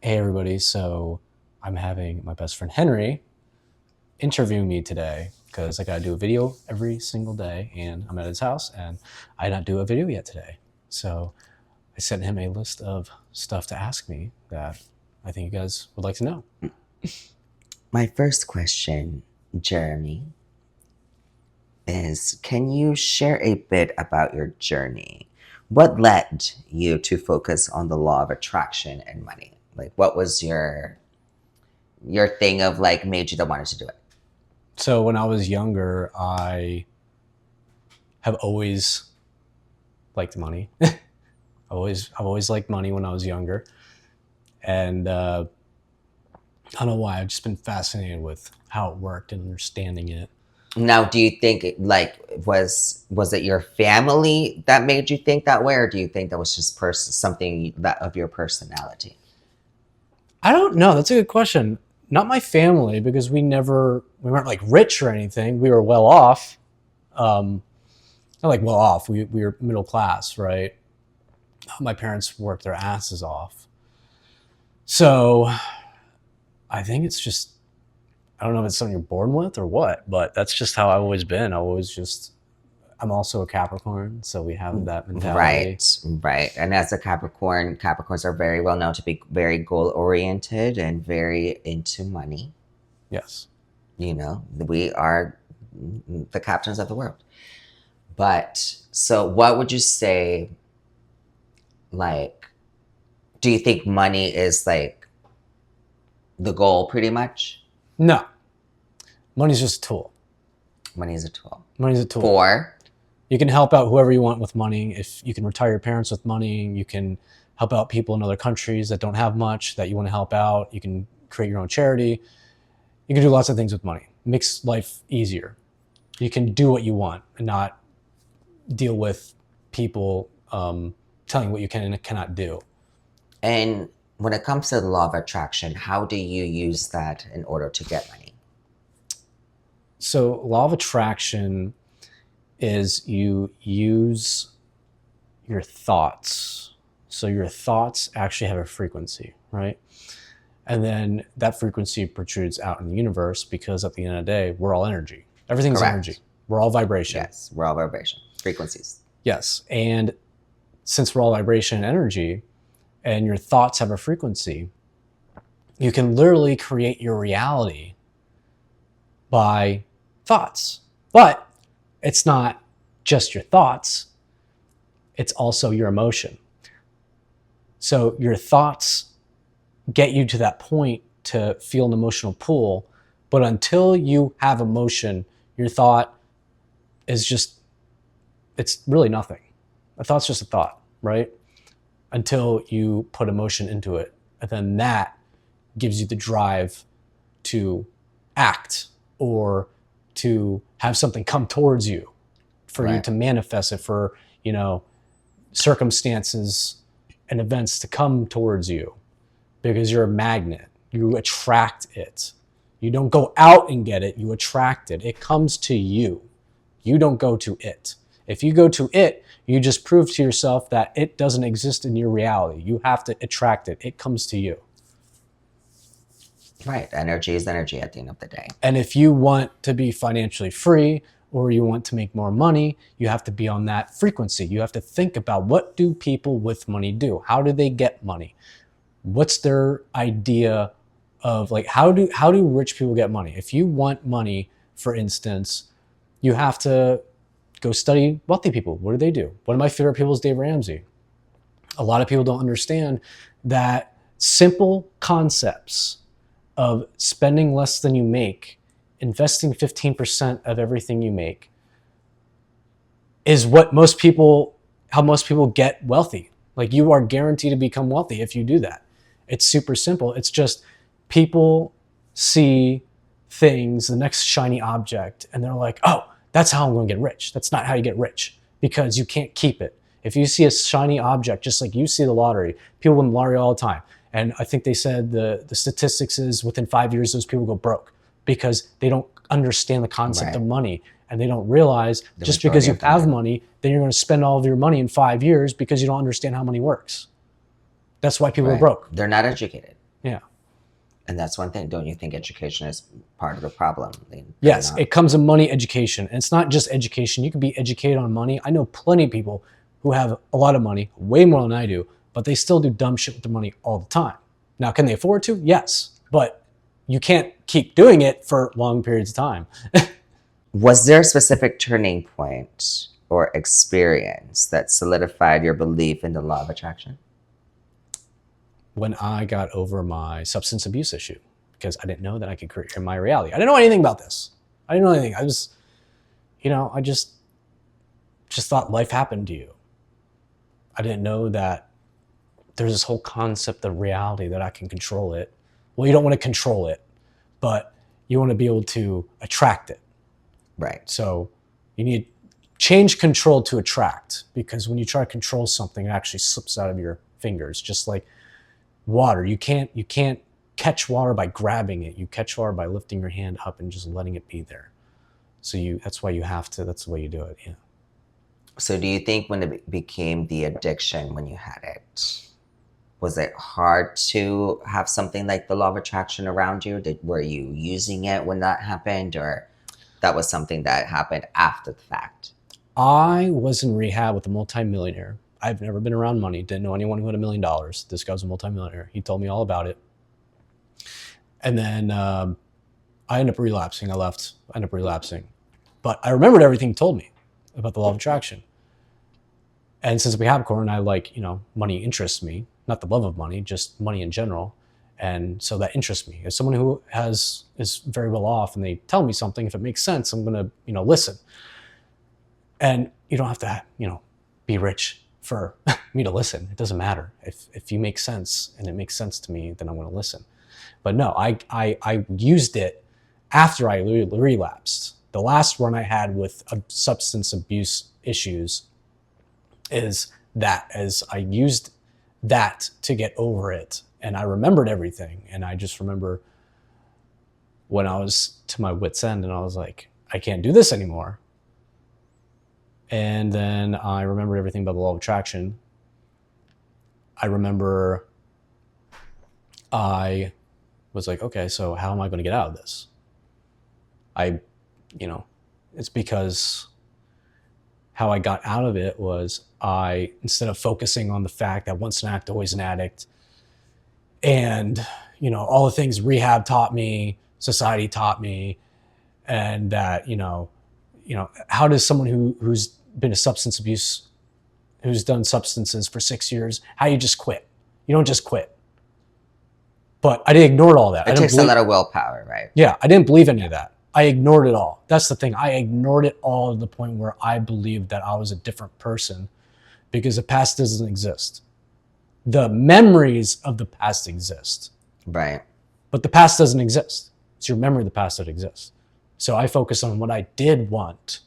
Hey everybody, so I'm having my best friend Henry interview me today because I gotta do a video every single day and I'm at his house and I did not do a video yet today. So I sent him a list of stuff to ask me that I think you guys would like to know. My first question, Jeremy, is can you share a bit about your journey? What led you to focus on the law of attraction and money? Like what was your thing of like made you that wanted to do it? So when I was younger, I have always liked money. I've always liked money when I was younger. And I don't know why, I've just been fascinated with how it worked and understanding it. Now, do you think was it your family that made you think that way, or do you think that was just something that of your personality? I don't know. That's a good question. Not my family because we weren't like rich or anything. We were well off. Um, Not like well off. We were middle class, right? My parents worked their asses off. So I think it's just, I don't know if it's something you're born with or what, but that's just how I've always been. I'm also a Capricorn, so we have that mentality. Right, right. And as a Capricorn, Capricorns are very well known to be very goal oriented and very into money. Yes. You know, we are the captains of the world. But so, what would you say? Like, do you think money is like the goal pretty much? No, money's just a tool. Money is a tool. Money's a tool. For, You can help out whoever you want with money. If you can retire your parents with money, you can help out people in other countries that don't have much that you want to help out. You can create your own charity. You can do lots of things with money. It makes life easier. You can do what you want and not deal with people telling you what you can and cannot do. and when it comes to the law of attraction, how do you use that in order to get money? So, law of attraction is you use your thoughts. So, your thoughts actually have a frequency, right? And then that frequency protrudes out in the universe because at the end of the day, we're all energy. Everything's energy. Correct. We're all vibration. Yes, we're all vibration frequencies. Yes. And since we're all vibration and energy, and your thoughts have a frequency, you can literally create your reality by thoughts. But it's not just your thoughts, it's also your emotion. So your thoughts get you to that point to feel an emotional pull. But until you have emotion, your thought is just, it's really nothing. A thought's just a thought, right? Until you put emotion into it. And then that gives you the drive to act or to have something come towards you, for you Right. to manifest it, for, circumstances and events to come towards you because you're a magnet. You attract it. You don't go out and get it, you attract it. It comes to you. You don't go to it. If you go to it, you just prove to yourself that it doesn't exist in your reality. You have to attract it. It comes to you. Right. Energy is energy at the end of the day. And if you want to be financially free or you want to make more money, you have to be on that frequency. You have to think about, what do people with money do? How do they get money? What's their idea of, like, how do rich people get money? If you want money, for instance, you have to go study wealthy people. What do they do? One of my favorite people is Dave Ramsey. A lot of people don't understand that simple concepts of spending less than you make, investing 15% of everything you make, is how most people get wealthy. Like, you are guaranteed to become wealthy if you do that. It's super simple. It's just people see things, the next shiny object, and they're like, oh, that's how I'm going to get rich. That's not how you get rich, because you can't keep it. If you see a shiny object, just like you see the lottery, people win the lottery all the time. And I think they said the statistics is within 5 years, those people go broke because they don't understand the concept of Right. money. And they don't realize The just because majority you of them have do. money, then you're going to spend all of your money in 5 years because you don't understand how money works. That's why people are Right. broke. They're not educated. Yeah. And that's one thing. Don't you think education is part of the problem? Yes, it comes in money education. And it's not just education. You can be educated on money. I know plenty of people who have a lot of money, way more than I do, but they still do dumb shit with their money all the time. Now, can they afford to? Yes. But you can't keep doing it for long periods of time. Was there a specific turning point or experience that solidified your belief in the law of attraction? When I got over my substance abuse issue, because I didn't know that I could create my reality. I didn't know anything about this. I didn't know anything. I was, I just thought life happened to you. I didn't know that there's this whole concept of reality that I can control it. Well, you don't want to control it, but you want to be able to attract it. Right. So you need change control to attract, because when you try to control something, it actually slips out of your fingers, just like water. You can't catch water by grabbing it. You catch water by lifting your hand up and just letting it be there. So that's why you have to, that's the way you do it. Yeah. So do you think when it became the addiction, when you had it, was it hard to have something like the law of attraction around you? Were you using it when that happened, or that was something that happened after the fact? I was in rehab with a multimillionaire. I've never been around money. Didn't know anyone who had $1 million. This guy was a multimillionaire. He told me all about it. And then I ended up relapsing. I ended up relapsing. But I remembered everything he told me about the law of attraction. And since we have Capricorn, I money interests me. Not the love of money, just money in general. And so that interests me. As someone who is very well off and they tell me something, if it makes sense, I'm going to listen. And you don't have to, be rich for me to listen. It doesn't matter. If you make sense and it makes sense to me, then I'm going to listen. But no, I used it after I relapsed. The last run I had with substance abuse issues is that, as I used that to get over it. And I remembered everything. And I just remember when I was to my wit's end and I was like, I can't do this anymore. And then I remembered everything about the law of attraction. I remember I was like, okay, so how am I going to get out of this? It's because how I got out of it was instead of focusing on the fact that once an addict, always an addict, and, all the things rehab taught me, society taught me, and that, how does someone who's been a substance abuse, who's done substances for 6 years, how you just quit? You don't just quit. But I ignored all that. It takes a lot of willpower, right? Yeah, I didn't believe any of that. I ignored it all. That's the thing. I ignored it all to the point where I believed that I was a different person because the past doesn't exist. The memories of the past exist. Right. But the past doesn't exist. It's your memory of the past that exists. So I focused on what I did want.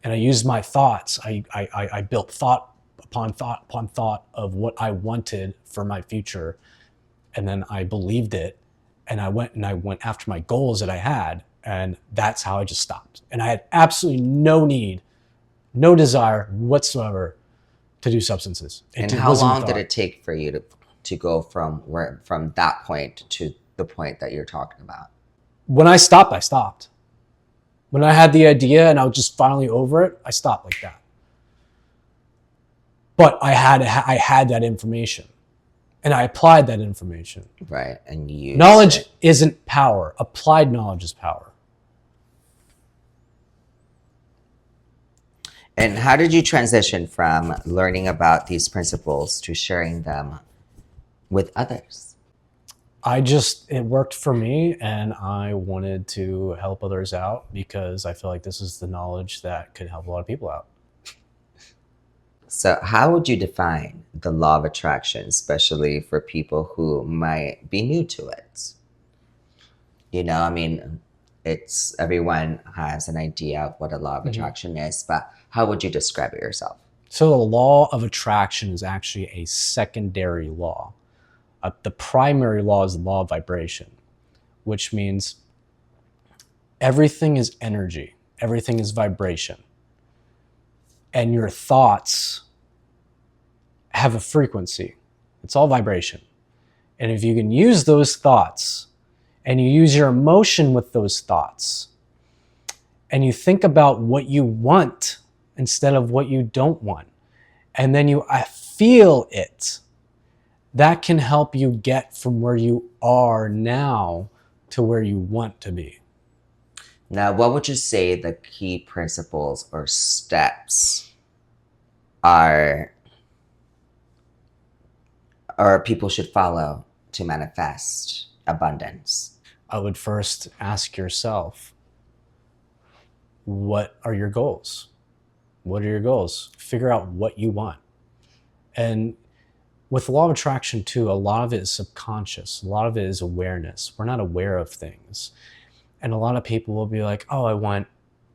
And I used my thoughts. I built thought upon thought upon thought of what I wanted for my future. And then I believed it. And I went after my goals that I had. And that's how I just stopped. And I had absolutely no need, no desire whatsoever to do substances. And how long did it take for you to go from that point to the point that you're talking about? When I stopped, I stopped. When I had the idea and I was just finally over it, I stopped like that. But I had that information. And I applied that information. Right. And you knowledge isn't power. Applied knowledge is power. And how did you transition from learning about these principles to sharing them with others? It worked for me, and I wanted to help others out because I feel like this is the knowledge that could help a lot of people out. So how would you define the law of attraction, especially for people who might be new to it? Everyone has an idea of what a law of attraction is, but how would you describe it yourself? So the law of attraction is actually a secondary law. The primary law is the law of vibration, which means everything is energy. Everything is vibration. And your thoughts have a frequency. It's all vibration. And if you can use those thoughts and you use your emotion with those thoughts and you think about what you want instead of what you don't want, and then you feel it, that can help you get from where you are now to where you want to be. Now, what would you say the key principles or steps are, or people should follow to manifest abundance? I would first ask yourself, what are your goals? What are your goals? Figure out what you want. And with the law of attraction too, a lot of it is subconscious. A lot of it is awareness. We're not aware of things. And a lot of people will be like, oh, I want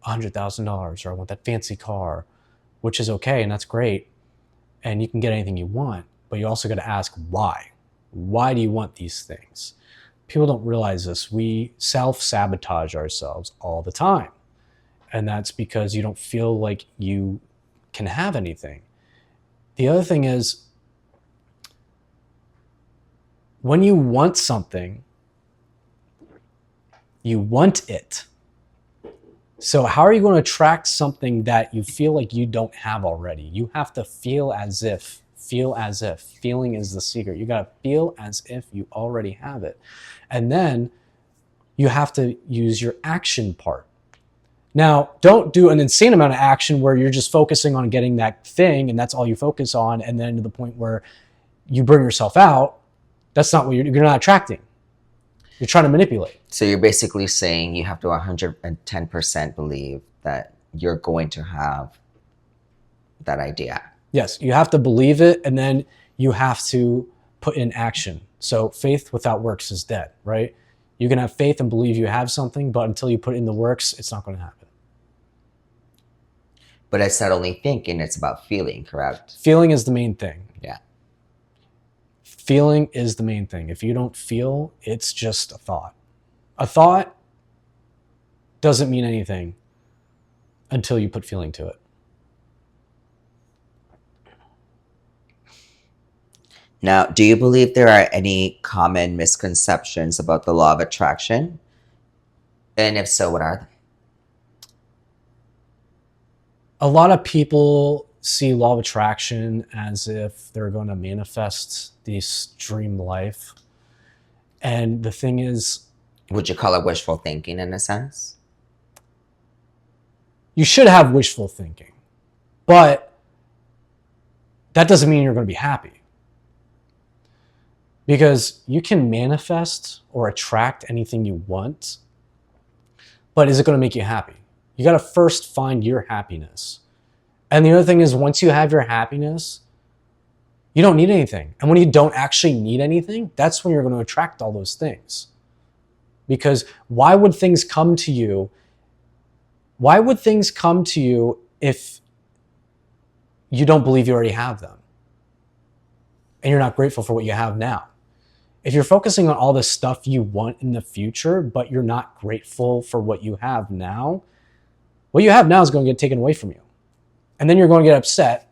$100,000 or I want that fancy car, which is okay and that's great. And you can get anything you want, but you also got to ask why. Why do you want these things? People don't realize this. We self-sabotage ourselves all the time. And that's because you don't feel like you can have anything. The other thing is, when you want something, you want it. So how are you going to attract something that you feel like you don't have already? You have to feel as if. Feel as if. Feeling is the secret. You got to feel as if you already have it. And then you have to use your action part. Now, don't do an insane amount of action where you're just focusing on getting that thing and that's all you focus on, and then to the point where you burn yourself out. That's not what you're not attracting. You're trying to manipulate. So you're basically saying you have to 110% believe that you're going to have that idea. Yes, you have to believe it, and then you have to put in action. So faith without works is dead, right? You can have faith and believe you have something, but until you put in the works, it's not going to happen. But it's not only thinking, it's about feeling, correct? Feeling is the main thing. Yeah. Feeling is the main thing. If you don't feel, it's just a thought. A thought doesn't mean anything until you put feeling to it. Now, do you believe there are any common misconceptions about the law of attraction? And if so, what are they? A lot of people see law of attraction as if they're going to manifest this dream life. And the thing is, Would you call it wishful thinking in a sense? you should have wishful thinking, but that doesn't mean you're going to be happy. Because you can manifest or attract anything you want, but is it going to make you happy? You got to first find your happiness. And the other thing is, once you have your happiness, you don't need anything. And when you don't actually need anything, that's when you're going to attract all those things. Because why would things come to you? Why would things come to you if you don't believe you already have them? And you're not grateful for what you have now. If you're focusing on all the stuff you want in the future, but you're not grateful for what you have now, what you have now is going to get taken away from you. And then you're going to get upset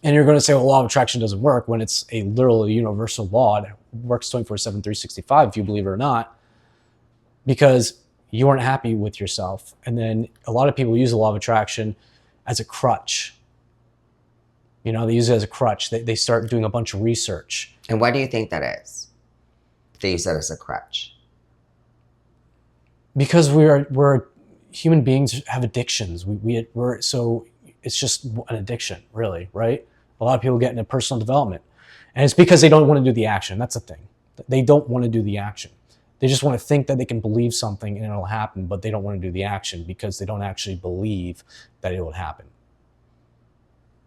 and you're going to say, well, law of attraction doesn't work, when it's a literal universal law. It works 24/7, 365, if you believe it or not, because you aren't happy with yourself. And then a lot of people use the law of attraction as a crutch. You know, they use it as a crutch. They start doing a bunch of research. And why do you think that is? They use that as a crutch. Because we're human beings have addictions. We're so it's just an addiction, really, right? A lot of people get into personal development, and it's because they don't want to do the action. That's the thing. They don't want to do the action. They just want to think that they can believe something and it'll happen, but they don't want to do the action because they don't actually believe that it will happen.